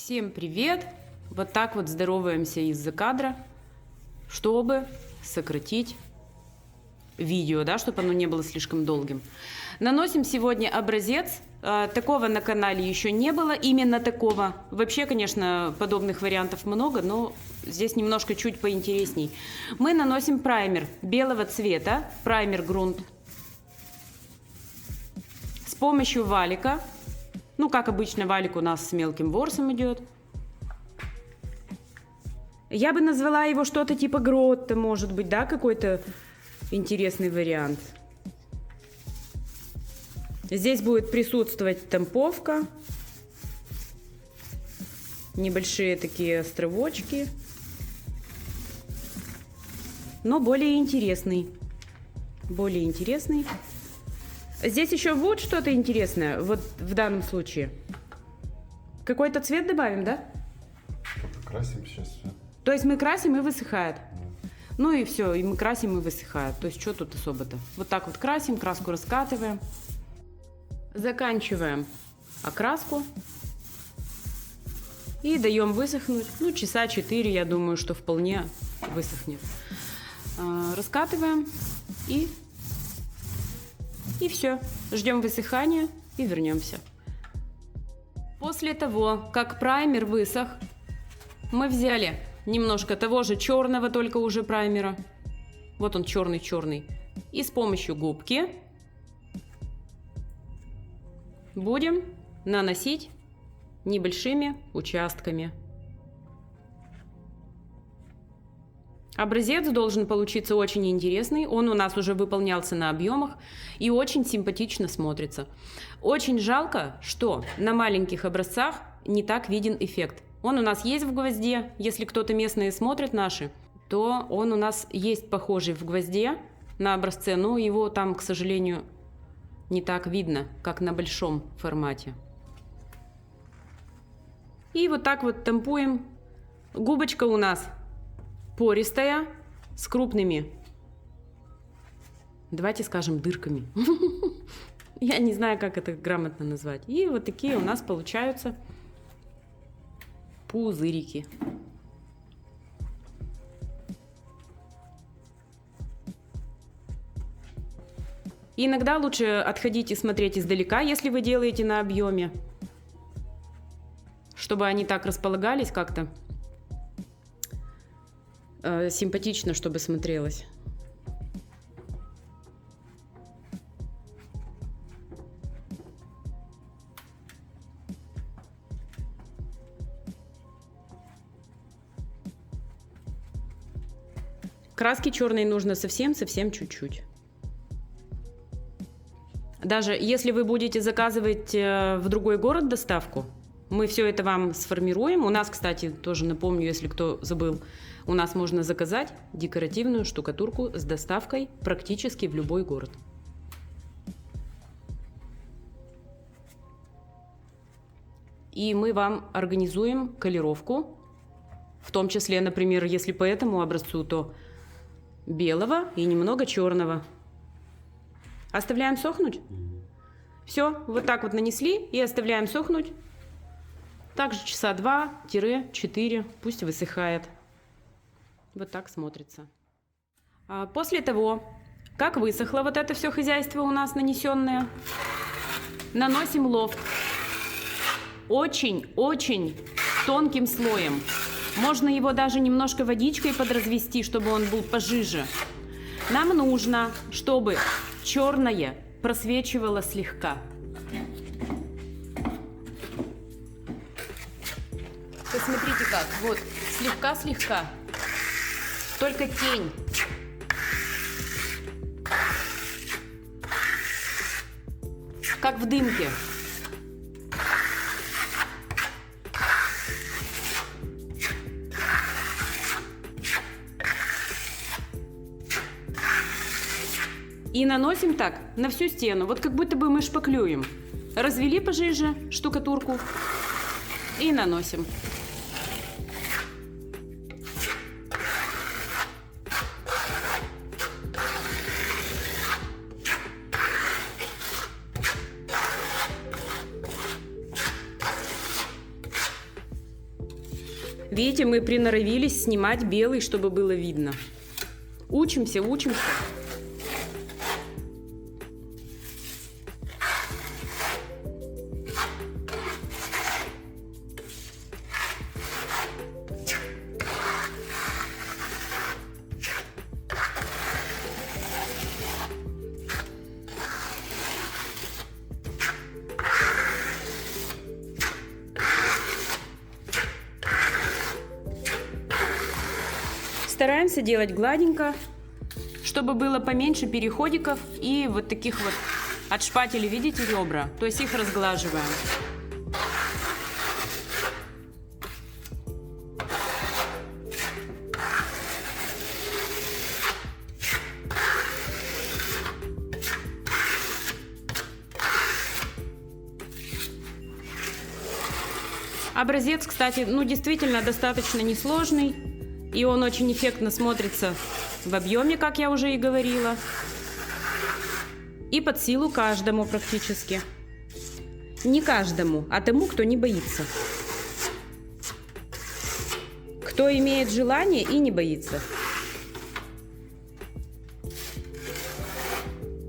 Всем привет! Вот так вот здороваемся из-за кадра, чтобы сократить видео, да, чтобы оно не было слишком долгим. Наносим сегодня образец. Такого на канале еще не было, именно такого. Вообще, конечно, подобных вариантов много, но здесь немножко чуть поинтересней. Мы наносим праймер белого цвета, праймер грунт, с помощью валика. Ну, как обычно, валик у нас с мелким ворсом идет. Я бы назвала его что-то типа гротто, может быть, да, какой-то интересный вариант. Здесь будет присутствовать темповка, небольшие такие островочки, но более интересный. Более интересный. Здесь еще будет что-то интересное, вот в данном случае. Какой-то цвет добавим, да? Красим сейчас все. То есть мы красим и высыхает. Ну и все, и мы красим и высыхает. То есть что тут особо-то? Вот так вот красим, краску раскатываем. Заканчиваем окраску. И даем высохнуть. Ну, часа 4, я думаю, что вполне высохнет. Раскатываем и все. Ждем высыхания и вернемся. После того, как праймер высох, мы взяли немножко того же черного, только уже праймера. Вот он черный-черный. И с помощью губки будем наносить небольшими участками. Образец должен получиться очень интересный. Он у нас уже выполнялся на объемах и очень симпатично смотрится. Очень жалко, что на маленьких образцах не так виден эффект. Он у нас есть в гвозде. Если кто-то местные смотрит наши, то он у нас есть похожий в гвозде на образце, но его там, к сожалению, не так видно, как на большом формате. И вот так вот темпуем. Губочка у нас пористая, с крупными, давайте скажем, дырками. Я не знаю, как это грамотно назвать. И вот такие у нас получаются пузырики. И иногда лучше отходить и смотреть издалека, если вы делаете на объеме, чтобы они так располагались как-то симпатично, чтобы смотрелось. Краски черной нужно совсем-совсем чуть-чуть. Даже если вы будете заказывать в другой город доставку, мы все это вам сформируем. У нас, кстати, тоже напомню, если кто забыл, у нас можно заказать декоративную штукатурку с доставкой практически в любой город. И мы вам организуем колеровку, в том числе, например, если по этому образцу, то белого и немного черного. Оставляем сохнуть. Все, вот так вот нанесли и оставляем сохнуть. Также часа 2-4, пусть высыхает. Вот так смотрится. После того, как высохло вот это все хозяйство у нас нанесенное, наносим лофт очень-очень тонким слоем. Можно его даже немножко водичкой подразвести, чтобы он был пожиже. Нам нужно, чтобы черное просвечивало слегка. Посмотрите как, вот, слегка-слегка, только тень. Как в дымке. И наносим так на всю стену, вот как будто бы мы шпаклюем. Развели пожиже штукатурку и наносим. Видите, мы приноровились снимать белый, чтобы было видно. Учимся, учимся. Стараемся делать гладенько, чтобы было поменьше переходиков и вот таких вот от шпателя, видите, ребра, то есть их разглаживаем. Образец, кстати, ну действительно достаточно несложный. И он очень эффектно смотрится в объеме, как я уже и говорила. И под силу каждому практически. Не каждому, а тому, кто не боится. Кто имеет желание и не боится.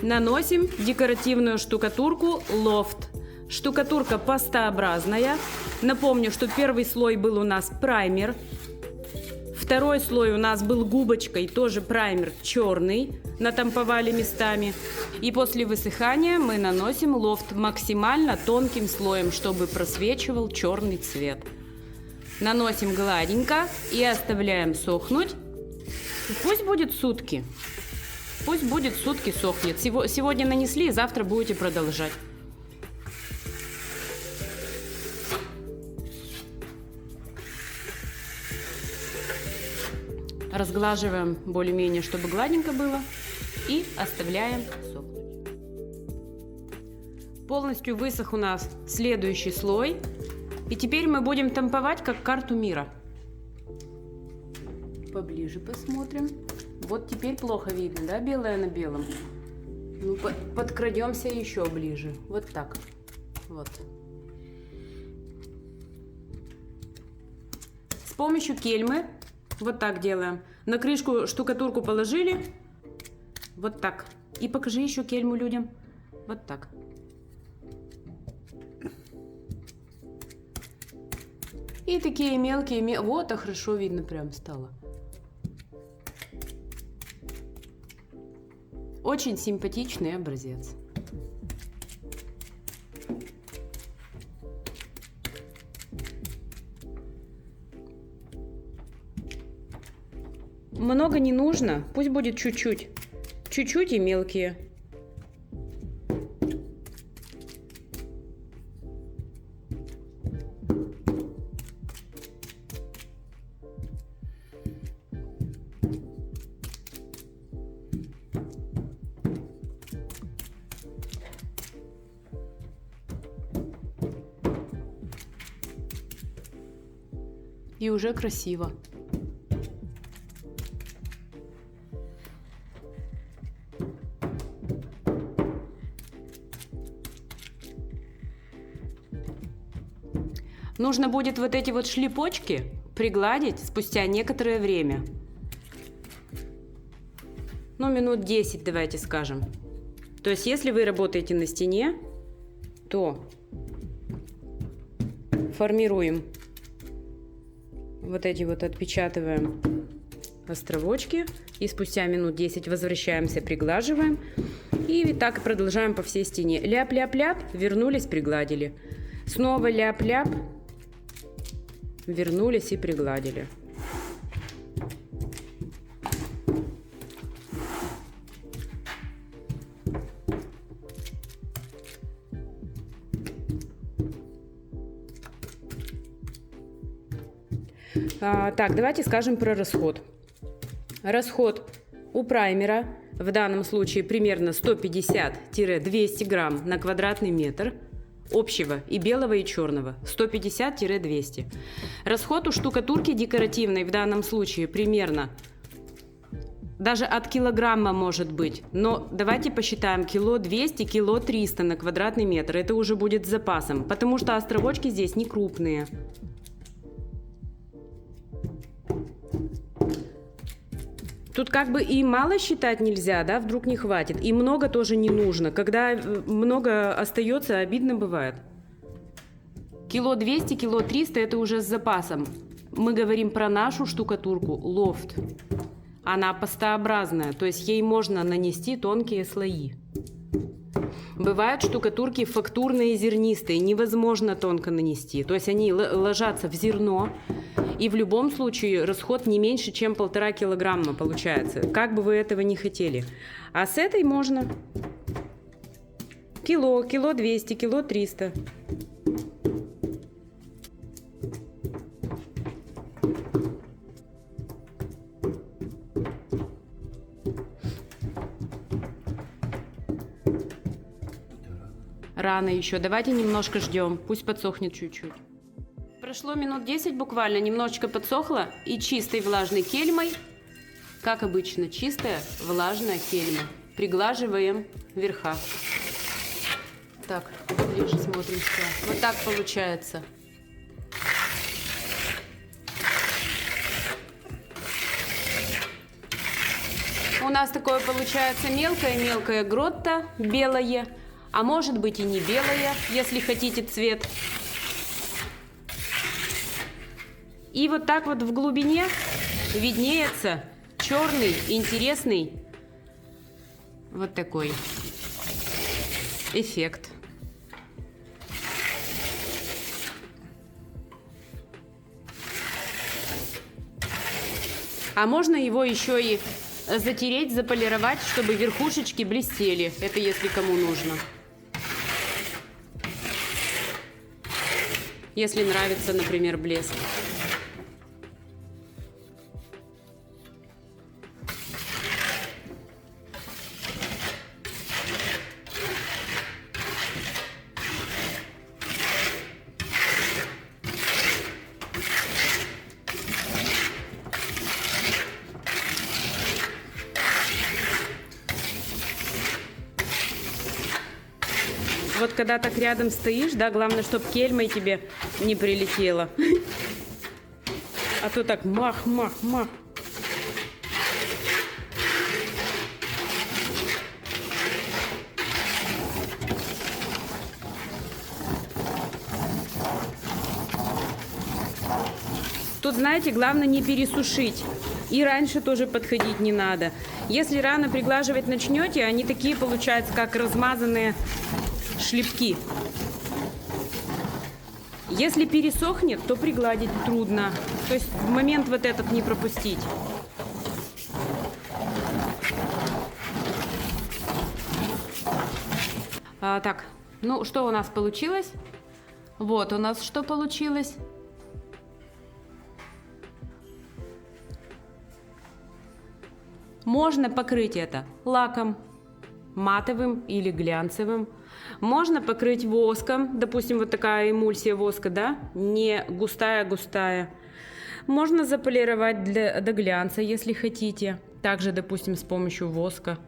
Наносим декоративную штукатурку лофт. Штукатурка пастообразная. Напомню, что первый слой был у нас праймер. Второй слой у нас был губочкой, тоже праймер черный, натамповали местами. И после высыхания мы наносим лофт максимально тонким слоем, чтобы просвечивал черный цвет. Наносим гладенько и оставляем сохнуть. Пусть будет сутки. Пусть будет сутки сохнет. Сегодня нанесли, завтра будете продолжать. Разглаживаем более-менее, чтобы гладенько было. И оставляем сохнуть. Полностью высох у нас следующий слой. И теперь мы будем тамповать как карту мира. Поближе посмотрим. Вот теперь плохо видно, да, белое на белом? Ну, подкрадемся еще ближе. Вот так. Вот. С помощью кельмы вот так делаем. На крышку штукатурку положили. Вот так. И покажи еще кельму людям. Вот так. И такие мелкие... Вот, а хорошо видно прям стало. Очень симпатичный образец. Много не нужно, пусть будет чуть-чуть. Чуть-чуть и мелкие. И уже красиво. Нужно будет вот эти вот шлепочки пригладить спустя некоторое время. Ну, минут 10, давайте скажем. То есть, если вы работаете на стене, то формируем вот эти вот, отпечатываем островочки. И спустя минут 10 возвращаемся, приглаживаем. И так продолжаем по всей стене. Ляп-ляп-ляп, вернулись, пригладили. Снова ляп-ляп. Вернулись и пригладили. Так, давайте скажем про расход. Расход у праймера в данном случае примерно 150-200 грамм на квадратный метр. Общего и белого, и черного 150-200. Расход у штукатурки декоративной в данном случае примерно даже от килограмма может быть. Но давайте посчитаем кило 200, кило 300 на квадратный метр. Это уже будет с запасом, потому что островочки здесь не крупные. Тут как бы и мало считать нельзя, да, вдруг не хватит. И много тоже не нужно. Когда много остается, обидно бывает. Кило 200, кило 300 это уже с запасом. Мы говорим про нашу штукатурку лофт. Она пастообразная, то есть ей можно нанести тонкие слои. Бывают штукатурки фактурные, зернистые, невозможно тонко нанести. То есть они ложатся в зерно, и в любом случае расход не меньше, чем 1,5 килограмма получается. Как бы вы этого не хотели. А с этой можно кило 200, кило 300. Рано еще. Давайте немножко ждем. Пусть подсохнет чуть-чуть. Прошло минут 10 буквально. Немножечко подсохло. И чистой влажной кельмой, как обычно, чистая влажная кельма. Приглаживаем верха. Так, ближе смотрим все. Вот так получается. У нас такое получается мелкое-мелкое гротто, белое. А может быть и не белая, если хотите цвет. И вот так вот в глубине виднеется черный, интересный, вот такой эффект. А можно его еще и затереть, заполировать, чтобы верхушечки блестели. Это если кому нужно. Если нравится, например, блеск. Вот когда так рядом стоишь, да, главное, чтобы кельмой тебе не прилетело. А то так мах. Тут, знаете, главное не пересушить. И раньше тоже подходить не надо. Если рано приглаживать начнете, они такие получаются, как размазанные шлепки. Если пересохнет, то пригладить трудно. То есть в момент вот этот не пропустить. Так, ну что у нас получилось? Вот у нас что получилось. Можно покрыть это лаком, матовым или глянцевым. Можно покрыть воском, допустим, вот такая эмульсия воска, да, не густая. Можно заполировать до глянца, если хотите. Также, допустим, с помощью воска,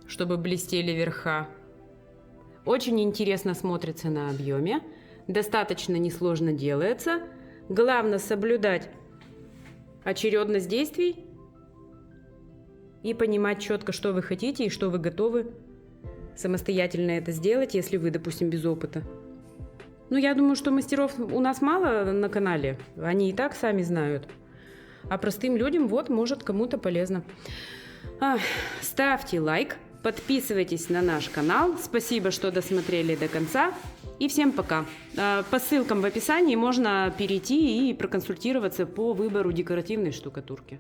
чтобы блестели верха. Очень интересно смотрится на объеме. Достаточно несложно делается. Главное соблюдать очередность действий и понимать четко, что вы хотите и что вы готовы самостоятельно это сделать, если вы, допустим, без опыта. Ну, я думаю, что мастеров у нас мало на канале. Они и так сами знают. А простым людям, вот, может, кому-то полезно. Ставьте лайк, подписывайтесь на наш канал. Спасибо, что досмотрели до конца. И всем пока. По ссылкам в описании можно перейти и проконсультироваться по выбору декоративной штукатурки.